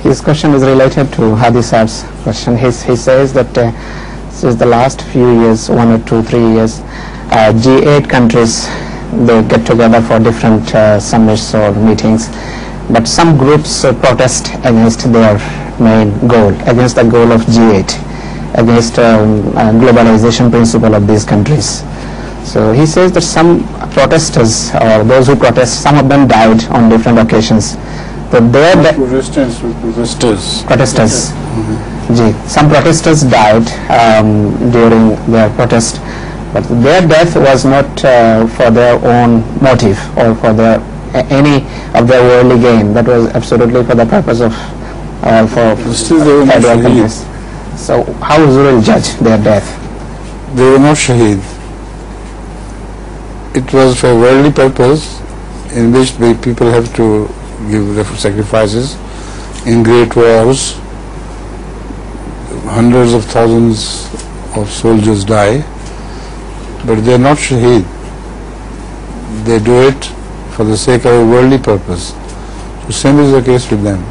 His question is related to Hadith's question. He says that since the last few years, 1 or 2, 3 years, G8 countries, they get together for different summits or meetings, but some groups protest against their main goal, against the goal of G8, against globalization principle of these countries. So he says that some protesters, or those who protest, some of them died on different occasions. But protesters. Some protesters died during their protest, but their death was not for their own motive or for any of their worldly gain. That was absolutely for the purpose of for their countries. So how will judge their death? They were not shaheed. It was for worldly purpose, in which people have to give sacrifices in great wars. Hundreds of thousands of soldiers die, but they are not shaheed. They do it for the sake of a worldly purpose. So same is the case with them.